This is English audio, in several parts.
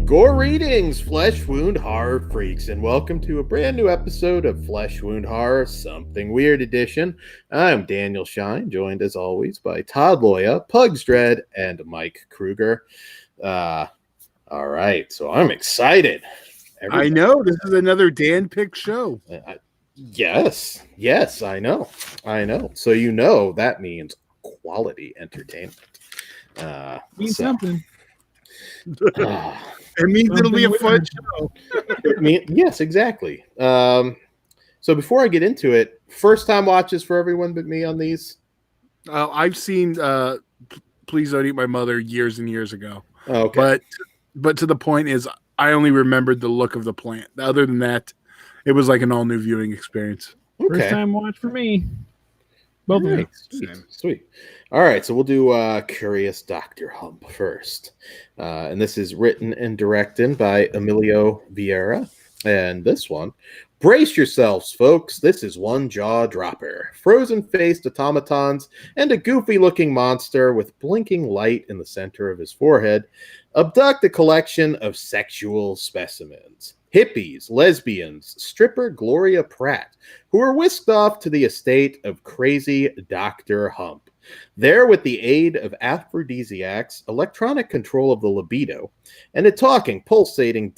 Greetings, Flesh Wound Horror Freaks, and welcome to a brand new episode of Flesh Wound Horror Something Weird Edition. I'm Daniel Shine, joined as always by Todd Loya, Pugs Dread, and Mike Kruger. All right, so I'm excited. I know this is another Dan pick show. Yes, I know. So that means quality entertainment. Means something. It means it'll be a fun show. Yes, exactly. So before I get into it, first time watches for everyone but me on these? I've seen Please Don't Eat My Mother years and years ago. Oh, okay. But to the point is I only remembered the look of the plant. Other than that, it was like an all new viewing experience. Okay. First time watch for me. Both of them. Sweet. All right, so we'll do Curious Dr. Hump first. And this is written and directed by Emilio Vieira. And this one, brace yourselves, folks. This is one jaw dropper. Frozen-faced automatons and a goofy-looking monster with blinking light in the center of his forehead abduct a collection of sexual specimens. Hippies, lesbians, stripper Gloria Pratt, who are whisked off to the estate of crazy Dr. Hump. There, with the aid of aphrodisiacs, electronic control of the libido, and a talking, pulsating,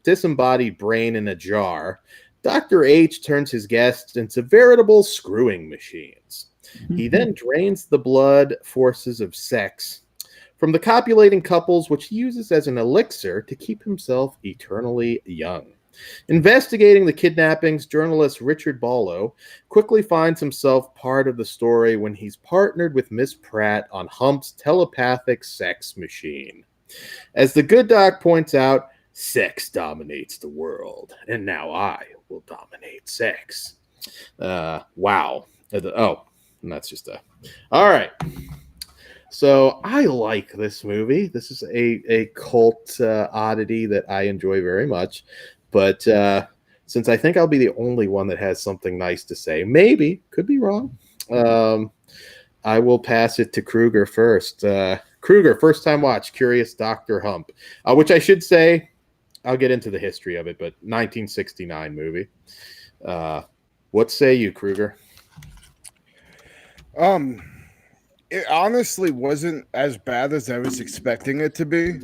disembodied brain in a jar, Dr. H turns his guests into veritable screwing machines. He then drains the blood forces of sex from the copulating couples, which he uses as an elixir to keep himself eternally young. Investigating the kidnappings, journalist Richard Ballo quickly finds himself part of the story when he's partnered with Miss Pratt on Hump's telepathic sex machine. As the good doc points out, sex dominates the world, and now I will dominate sex. Wow. Oh, and that's just a... All right. So I like this movie. This is a cult oddity that I enjoy very much. But since I think I'll be the only one that has something nice to say, maybe, could be wrong, I will pass it to Kruger first. Kruger, first time watch, Curious Dr. Hump, which I should say, I'll get into the history of it, but 1969 movie. What say you, Kruger? It honestly wasn't as bad as I was expecting it to be.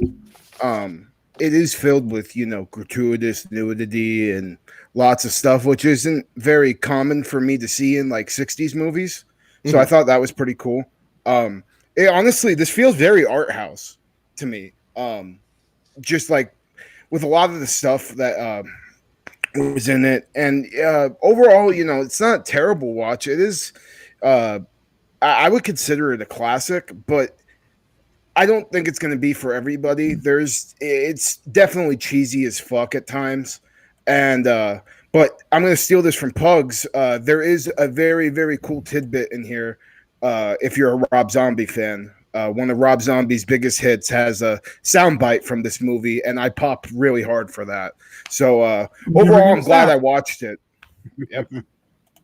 It is filled with, gratuitous nudity and lots of stuff, which isn't very common for me to see in like 60s movies. So I thought that was pretty cool. Honestly, this feels very art house to me. Just like with a lot of the stuff that was in it. And overall, it's not a terrible watch. It is... I would consider it a classic, but I don't think it's going to be for everybody. It's definitely cheesy as fuck at times, and but I'm going to steal this from Pugs. There is a very, very cool tidbit in here. If you're a Rob Zombie fan, one of Rob Zombie's biggest hits has a soundbite from this movie, and I popped really hard for that. So overall, I'm glad I watched it. Yep.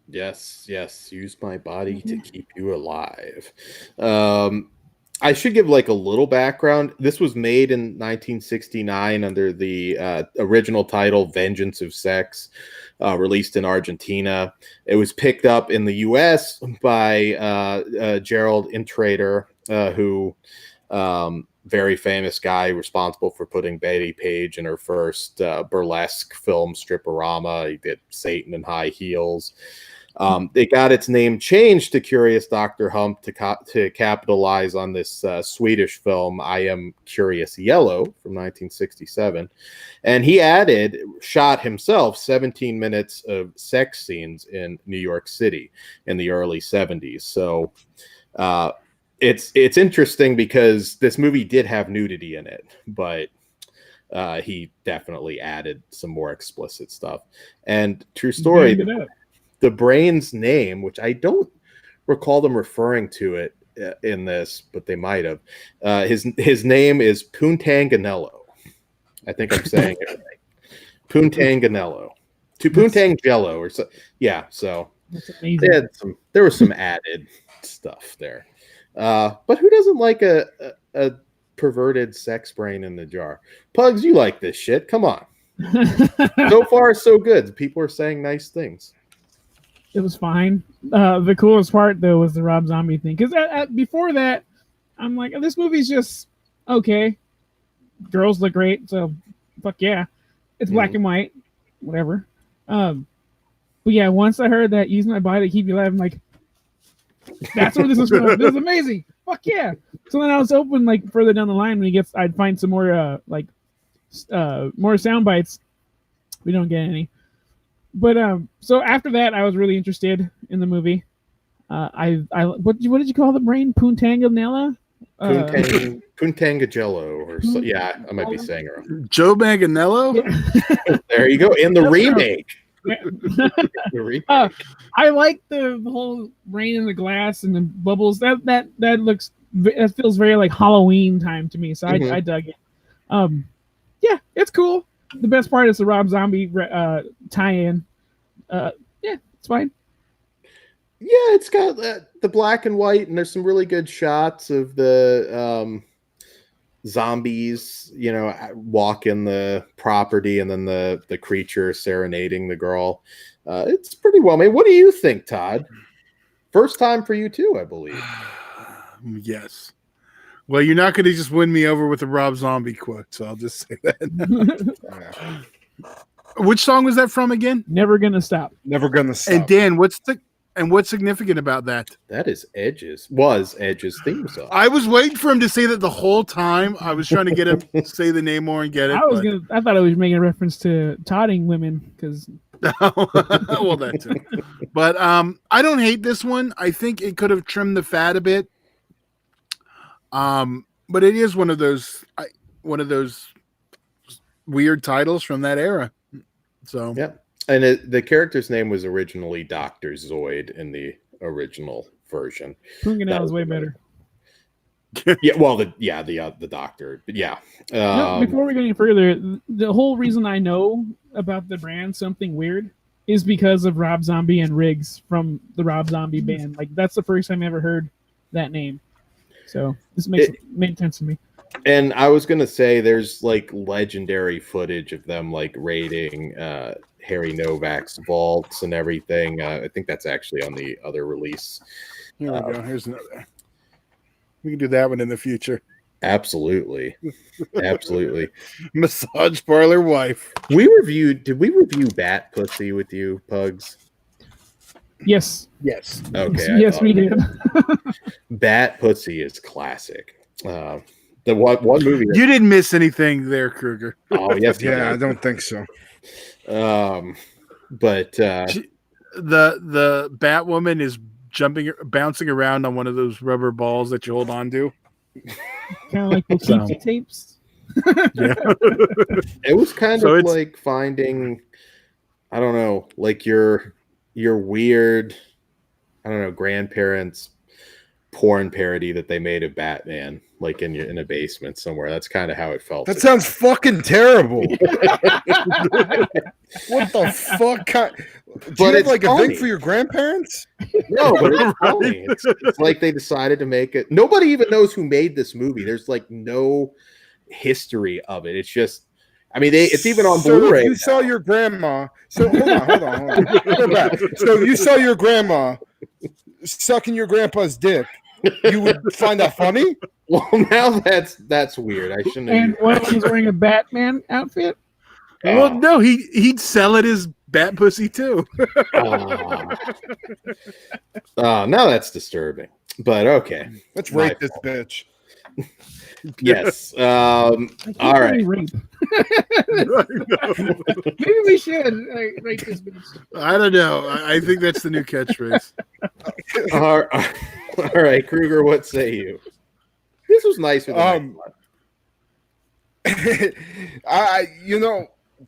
Yes. Use my body to keep you alive. I should give like a little background. This was made in 1969 under the original title Vengeance of Sex, released in Argentina. It was picked up in the U.S. by Gerald Intrater, who very famous guy responsible for putting Betty Page in her first burlesque film, Stripperama. He did Satan in High Heels. It got its name changed to Curious Dr. Hump to capitalize on this Swedish film, I Am Curious Yellow, from 1967. And he shot himself 17 minutes of sex scenes in New York City in the early 70s. So it's interesting because this movie did have nudity in it, but he definitely added some more explicit stuff. And true story, the brain's name, which I don't recall them referring to it in this, but they might have. His name is Puntanganello. I think I'm saying it right. Puntanganello. To Poontang Jello or so. Yeah, so there was some added stuff there. But who doesn't like a perverted sex brain in the jar. Pugs, you like this shit. Come on. So far, so good. People are saying nice things. It was fine. The coolest part though was the Rob Zombie thing, because before that, I'm like, this movie's just okay. Girls look great, so fuck yeah. It's black and white, whatever. But yeah, once I heard that use my body to keep you alive, I'm like, that's what this is from. This is amazing. Fuck yeah. So then I was hoping like further down the line when he gets, I'd find some more more sound bites. We don't get any. But so after that, I was really interested in the movie. What did you call the brain? Puntanganella? Puntangajello, or so, yeah, I might be saying it wrong. Joe Manganiello? Yeah. There you go. In the remake. I like the whole rain in the glass and the bubbles. That looks, that feels very like Halloween time to me. So I dug it. Yeah, it's cool. The best part is the Rob Zombie tie-in. Yeah, it's fine. Yeah, it's got the black and white, and there's some really good shots of the zombies, walking the property, and then the creature serenading the girl. It's pretty well made. What do you think, Todd? First time for you too, I believe. Yes. Well, you're not going to just win me over with the Rob Zombie quote, so I'll just say that. Which song was that from again? Never Gonna Stop. Never Gonna Stop. And Dan, what's significant about that? That is Edge's theme song. I was waiting for him to say that the whole time. I was trying to get him to say the name more and get it. I thought I was making a reference to todding women because. Well, that too. But I don't hate this one. I think it could have trimmed the fat a bit. But it is one of those weird titles from that era. So yeah, and the character's name was originally Dr. Zoid in the original version. Punganell is way better. Yeah, well, the doctor, but yeah. Before we go any further, the whole reason I know about the brand Something Weird is because of Rob Zombie and Riggs from the Rob Zombie band. Like that's the first time I ever heard that name. So this made sense to me. And I was gonna say there's like legendary footage of them like raiding Harry Novak's vaults and everything. I think that's actually on the other release. Here we go. Here's another. We can do that one in the future. Absolutely. Massage parlor wife. Did we review Bat Pussy with you, Pugs? Yes. Okay. Yes, we did. Bat Pussy is classic. The one movie you didn't miss anything there, Kruger. Oh yes, yeah, I don't think so. But the Batwoman is bouncing around on one of those rubber balls that you hold on to. Kind of like the tapes. Yeah. It was kind of like finding, I don't know, like your weird, I don't know, grandparents' porn parody that they made of Batman, like in a basement somewhere. That's kind of how it felt. That sounds fucking terrible. What the fuck? Do you have like a thing for your grandparents? No, but it's funny. It's like they decided to make it. Nobody even knows who made this movie. There's like no history of it. It's just, I mean, it's even on Blu-ray. You saw your grandma. So hold on. Go back. So you saw your grandma sucking your grandpa's dick. You would find that funny? Well, now that's weird. I shouldn't. And one of them's wearing a Batman outfit. Well, no, he'd sell it as Bat Pussy too. Now that's disturbing. But okay, let's rate this bitch. Yes. All right. Maybe we should rate this bitch. I don't know. I think that's the new catchphrase. All right, Kruger. What say you? This was nice with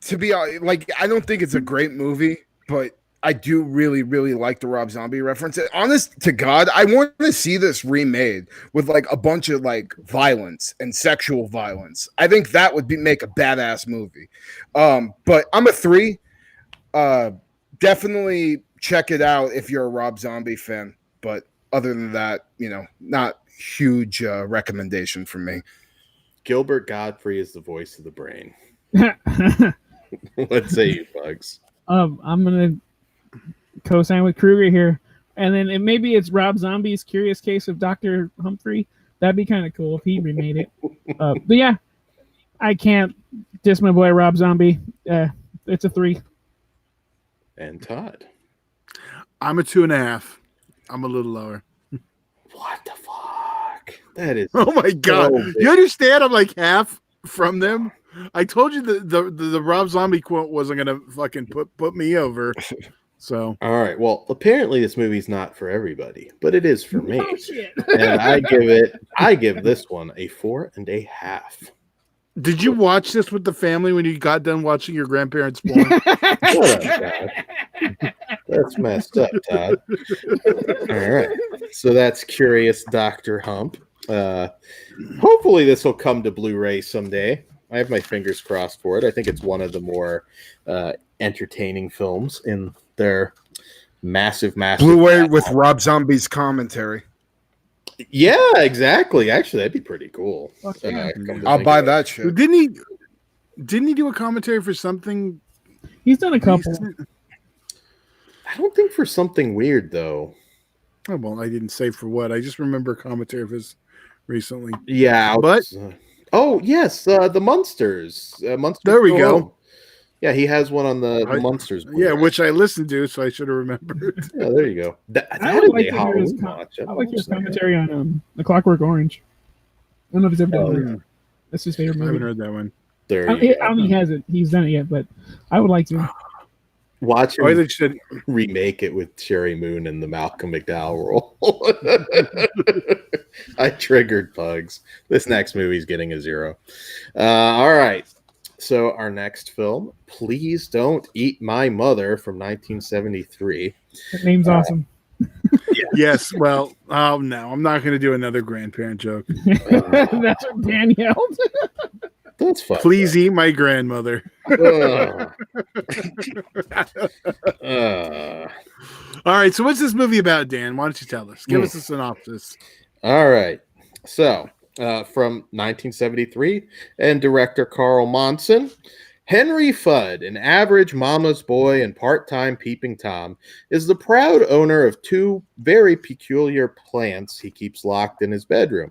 to be like, I don't think it's a great movie, but I do really, really like the Rob Zombie reference. Honest to God, I want to see this remade with like a bunch of like violence and sexual violence. I think that would make a badass movie. But I'm a 3. Definitely check it out if you're a Rob Zombie fan. But other than that, not huge recommendation from me. Gilbert Godfrey is the voice of the brain. What say you, Bugs? I'm gonna co-sign with Kruger here, and then maybe it's Rob Zombie's Curious Case of Dr. Humphrey. That'd be kind of cool if he remade it. But yeah, I can't diss my boy Rob Zombie. It's a 3. And Todd. I'm a 2.5. I'm a little lower. What the fuck? That is. Oh my god! so big. You understand? I'm like half from them. I told you the Rob Zombie quote wasn't gonna fucking put me over. So All right. Well, apparently this movie's not for everybody, but it is for me. Oh shit! And I give this one a 4.5. did you watch this with the family when you got done watching your grandparents' porn? Shut up, Todd. That's messed up, Todd. All right. So that's Curious Dr. Hump. Hopefully this will come to Blu-ray someday. I have my fingers crossed for it. I think it's one of the more entertaining films in their massive Blu-ray catalog. with Rob Zombie's commentary. Yeah, exactly. Actually, that'd be pretty cool. Fuck yeah. Come to I'll think buy of it. that shit. Didn't he do a commentary for something? He's done a couple. I don't think for something weird though. Oh, well, I didn't say for what. I just remember a commentary of his recently. Yeah, But- oh yes, the Munsters. Munsters. There we Go go. Home. Yeah, he has one on the Munsters. Yeah, which I listened to, so I should have remembered. Yeah, there you go. That I would would like be to hear his Halloween watch. I like his commentary on The Clockwork Orange. I don't know if he's ever done it. That's his favorite I haven't movie. heard that one. There I you don't think he hasn't. He's done it yet, but I would like to. Watch Oh, him they should. remake it with Sherry Moon and the Malcolm McDowell role. I triggered Bugs. This next movie's getting a 0. All right. So our next film, Please Don't Eat My Mother from 1973. That name's awesome. Yes. Well, oh no, I'm not going to do another grandparent joke. That's what Dan yelled. That's fun. Please eat my grandmother. Ugh. All right. So, what's this movie about, Dan? Why don't you tell us? Give us a synopsis. All right. So, from 1973, and director Carl Monson, Henry Fudd, an average mama's boy and part-time peeping Tom, is the proud owner of 2 very peculiar plants he keeps locked in his bedroom.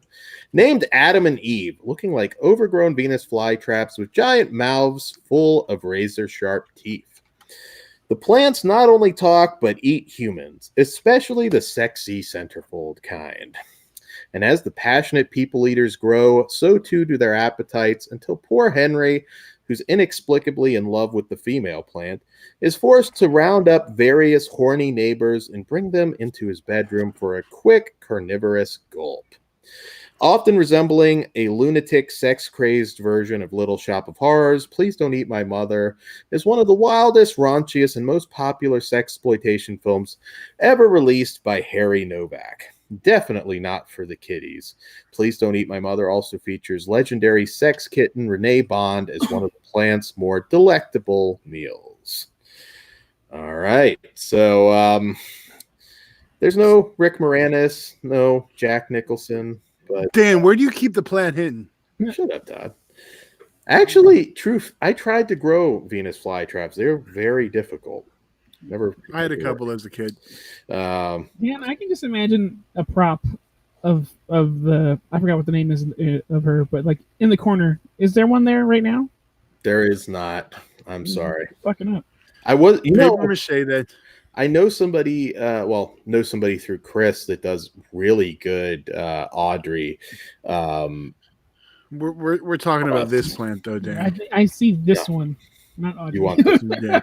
Named Adam and Eve, looking like overgrown Venus flytraps with giant mouths full of razor-sharp teeth. The plants not only talk, but eat humans, especially the sexy centerfold kind. And as the passionate people eaters grow, so too do their appetites until poor Henry, who's inexplicably in love with the female plant, is forced to round up various horny neighbors and bring them into his bedroom for a quick carnivorous gulp. Often resembling a lunatic, sex-crazed version of Little Shop of Horrors, Please Don't Eat My Mother is one of the wildest, raunchiest, and most popular sexploitation films ever released by Harry Novak. Definitely not for the kiddies. Please Don't Eat My Mother also features legendary sex kitten Renee Bond as one of the plant's more delectable meals. All right. So there's no Rick Moranis, no Jack Nicholson, but Dan, where do you keep the plant hidden? shut up, Todd. Actually, I tried to grow Venus flytraps. They're very difficult. Never. I had a couple as a kid. Um, Dan, I can just imagine a prop of the I forgot what the name is of her, but like in the corner. Is there one there right now? there is not. I'm sorry. Fucking up. I was, Paper mache that. I know somebody, know somebody through Chris that does really good Audrey. We're talking about this plant though, Dan. I see this one, not Audrey. You want this? Yeah.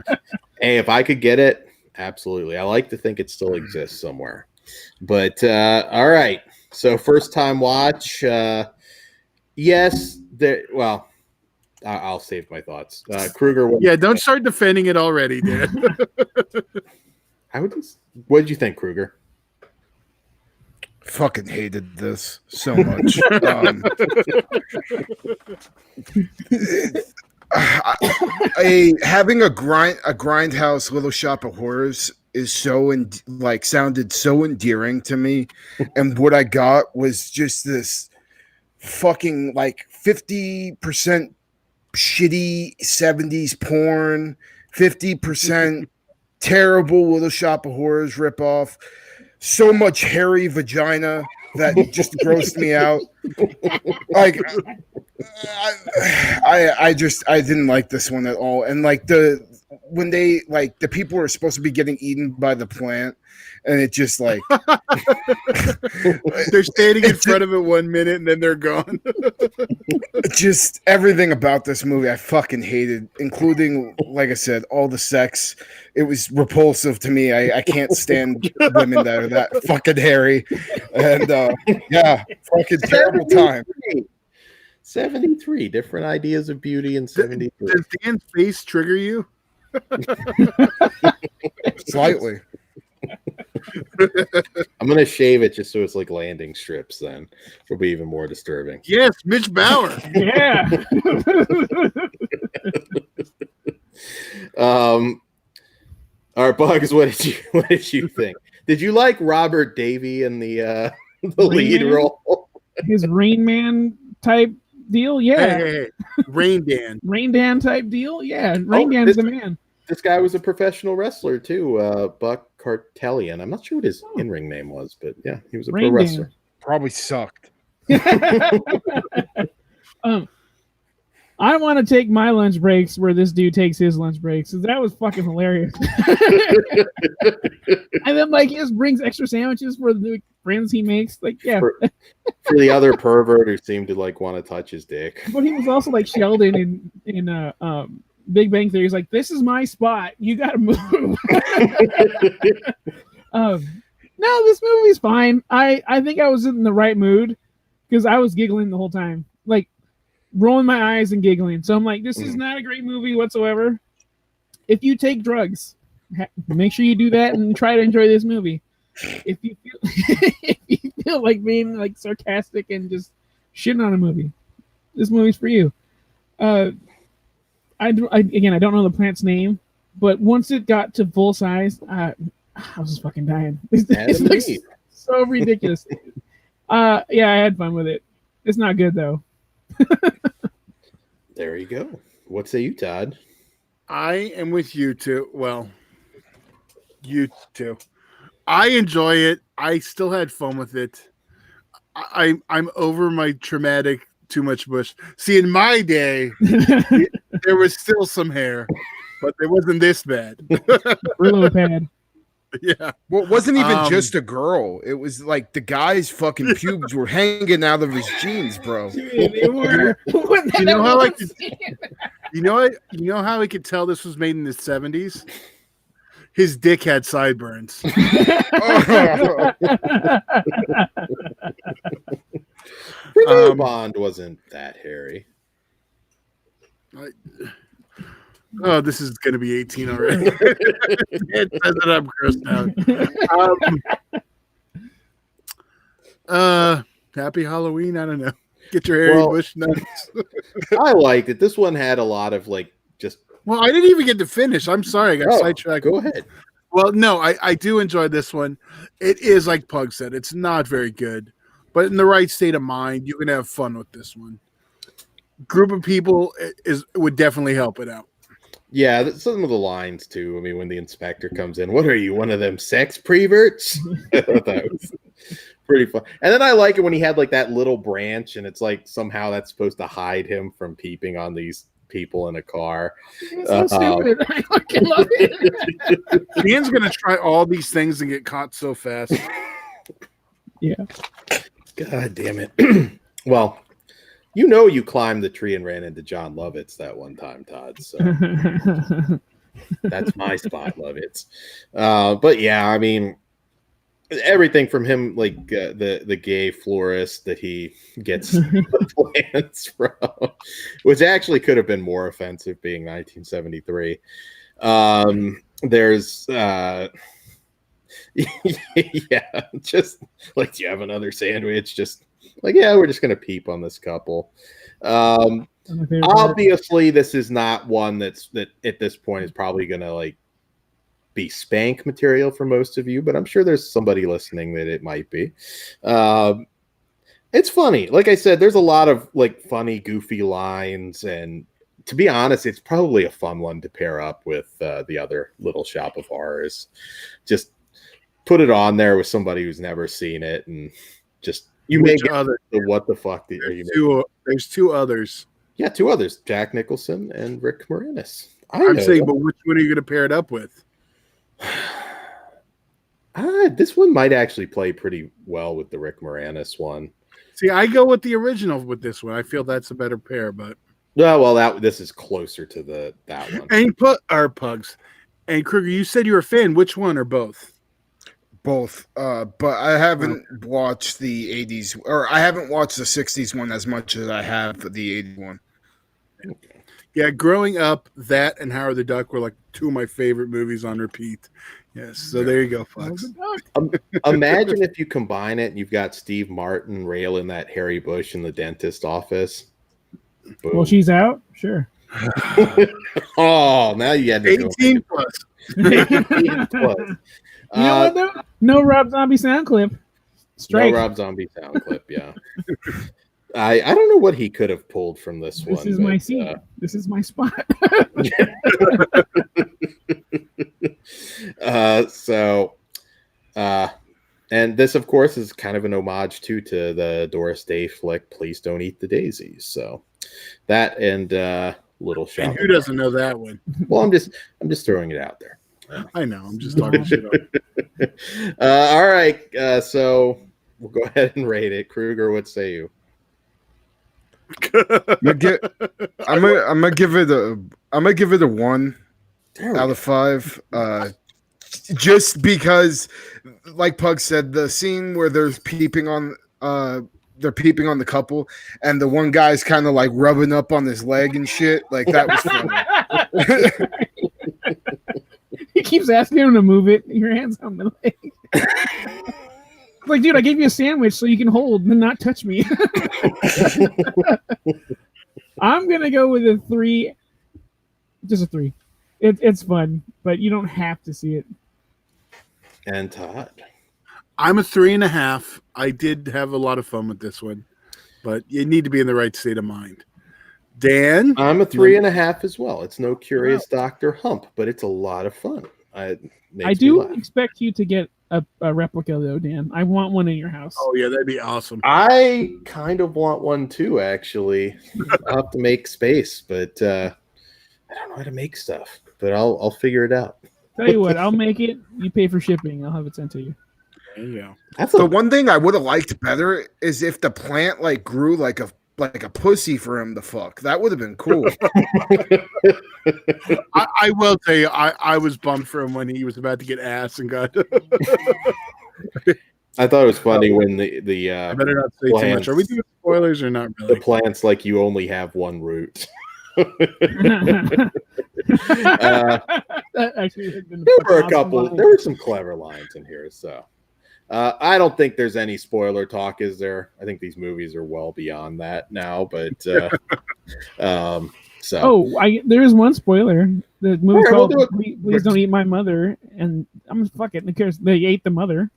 Hey, if I could get it, absolutely. I like to think it still exists somewhere. But all right. So first time watch. Yes. Well, I'll save my thoughts. Kruger. Yeah, don't start defending it already, Dan. What did you think, Kruger? Fucking hated this so much. Having a grindhouse Little Shop of Horrors is sounded so endearing to me, and what I got was just this fucking like 50% shitty 70s porn, 50% terrible Little Shop of Horrors ripoff, so much hairy vagina that just grossed me out. Like I didn't like this one at all. And like when they like the people are supposed to be getting eaten by the plant, and it just like they're standing in front of it 1 minute and then they're gone. Just everything about this movie I fucking hated, including, like I said, all the sex. It was repulsive to me. I can't stand women that are that fucking hairy. And yeah, fucking terrible time. 73 different ideas of beauty in 73. Does Dan's face trigger you? Slightly. I'm gonna shave it just so it's like landing strips. Then it'll be even more disturbing. Yes, Mitch Bauer. Yeah. All right, Bugs. What did you think? Did you like Robert Davey in the lead Man? role? His Rain Man type deal, yeah. Hey. Rain Dan. Rain Dan type deal, yeah. Rain Dan's the man. This guy was a professional wrestler too, Buck Cartelian. I'm not sure what his in-ring name was, but yeah, he was a Rain pro wrestler. Probably sucked. I want to take my lunch breaks where this dude takes his lunch breaks. That was fucking hilarious. And then like he just brings extra sandwiches for the new friends he makes. Like, yeah. For the other pervert who seemed to like want to touch his dick. But he was also like Sheldon in Big Bang Theory. He's like, this is my spot. You gotta move. No, this movie's fine. I think I was in the right mood because I was giggling the whole time. Like rolling my eyes and giggling. So I'm like, this is not a great movie whatsoever. If you take drugs, make sure you do that and try to enjoy this movie. If you feel, if you feel like being like sarcastic and just shitting on a movie, this movie's for you. I don't know the plant's name, but once it got to full size, I was fucking dying. It looks so ridiculous. Yeah, I had fun with it. It's not good though. There you go. What say you, Todd? I am with you too. Well, you too. I enjoy it. I still had fun with it. I'm over my traumatic too much bush. See, in my day, there was still some hair, but it wasn't this bad. Brillo pad. Yeah. Well, it wasn't even just a girl. It was like the guy's fucking pubes were hanging out of his jeans, bro. They were. You know how like you know how he could tell this was made in the 70s? His dick had sideburns. Bond wasn't that hairy. Oh, this is going to be 18 already. It says that I'm grossed out. Happy Halloween. I don't know. Get your hairy bush nuts. I liked it. This one had a lot of like just. Well, I didn't even get to finish. I'm sorry. I got sidetracked. Go ahead. Well, no, I do enjoy this one. It is like Pug said. It's not very good, but in the right state of mind, you can have fun with this one. Group of people would definitely help it out. Yeah, some of the lines too. I mean, when the inspector comes in, what are you, one of them sex preverts? That was pretty fun. And then I like it when he had like that little branch, and it's like somehow that's supposed to hide him from peeping on these people in a car. It's so stupid. I fucking love it. Dan's gonna try all these things and get caught so fast. Yeah. God damn it. Well, you know you climbed the tree and ran into John Lovitz that one time, Todd. So that's my spot, Lovitz. But yeah, I mean, everything from him, like the gay florist that he gets the plants from, which actually could have been more offensive being 1973. There's yeah, just like, do you have another sandwich? Just like, yeah, we're just gonna peep on this couple. Obviously, this is not one that at this point is probably gonna like be spank material for most of you, but I'm sure there's somebody listening that it might be. It's funny. Like I said, there's a lot of like funny, goofy lines, and to be honest, it's probably a fun one to pair up with the other Little Shop of Horrors. Just put it on there with somebody who's never seen it, and just you may Which get other? the what the fuck are you There's two others. Yeah, two others, Jack Nicholson and Rick Moranis. I'm saying, but which one are you going to pair it up with? This one might actually play pretty well with the Rick Moranis one. See, I go with the original with this one. I feel that's a better pair, but this is closer to that one. and you put our pugs. And Kruger, you said you were a fan. Which one or both? Both. But I haven't watched the 80s, or I haven't watched the 60s one as much as I have the 80s one. Yeah, growing up, that and Howard the Duck were like two of my favorite movies on repeat. Yes, so there you go, folks. Imagine if you combine it and you've got Steve Martin railing that Harry Bush in the dentist office. Boom. Well, she's out. Sure. Oh, now you had to 18 plus. 18 plus. You know what though? No Rob Zombie sound clip. Strike. No Rob Zombie sound clip. Yeah. I don't know what he could have pulled from this one. This is my seat. This is my spot. And this, of course, is kind of an homage to the Doris Day flick, Please Don't Eat the Daisies. So that and Little Shop. And who doesn't know that one? Well, I'm just throwing it out there. I know. I'm just talking shit up. All right. So we'll go ahead and rate it. Kruger, what say you? I'm gonna give it a 1 out of 5. Just because, like Pug said, the scene where they're peeping on the couple, and the one guy's kind of like rubbing up on his leg and shit. Like that was funny. He keeps asking him to move it. Your hands on my leg. Like, dude, I gave you a sandwich so you can hold and not touch me. I'm gonna go with a 3. Just a 3. It's fun, but you don't have to see it. And Todd. I'm a 3.5. I did have a lot of fun with this one, but you need to be in the right state of mind. Dan? I'm a 3.5 as well. It's no Curious Dr. Hump, but it's a lot of fun. I do expect you to get a replica, though, Dan. I want one in your house. Oh, yeah, that'd be awesome. I kind of want one, too, actually. I'll have to make space, but I don't know how to make stuff, but I'll figure it out. Tell you what, I'll make it. You pay for shipping. I'll have it sent to you. There you go. That's the one thing I would have liked better is if the plant like grew like a pussy for him to fuck. That would have been cool. I will tell you, I was bummed for him when he was about to get ass and got. I thought it was funny when the I better not say too much. Are we doing spoilers or not really? The plant's like you only have one root. Actually, there were some clever lines in here, so I don't think there's any spoiler talk, is there? I think these movies are well beyond that now, but there is one spoiler. The movie called Please Don't Eat My Mother, and I'm fuck it, because they ate the mother.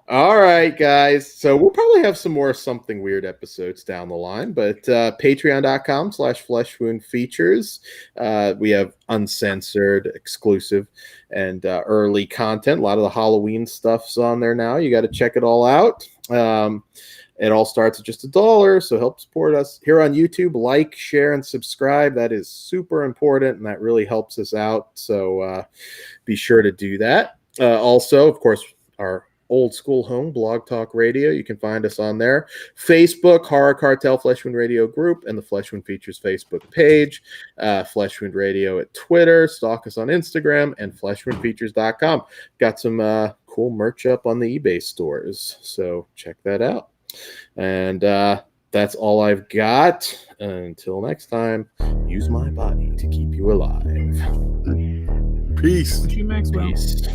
All right, guys. So we'll probably have some more Something Weird episodes down the line, but patreon.com/fleshwoundfeatures. We have uncensored, exclusive, and early content. A lot of the Halloween stuff's on there now. You got to check it all out. It all starts at just $1, so help support us here on YouTube. Like, share, and subscribe. That is super important, and that really helps us out. So be sure to do that. Also, of course, our old school home, Blog Talk Radio. You can find us on there. Facebook, Horror Cartel Flesh Wound Radio group, and the Flesh Wound Features Facebook page. Flesh Wound Radio at Twitter. Stalk us on Instagram, and fleshwoundfeatures.com. Got some cool merch up on the eBay stores, so check that out. And that's all I've got. Until next time, use my body to keep you alive. Peace. Maxwell. Peace.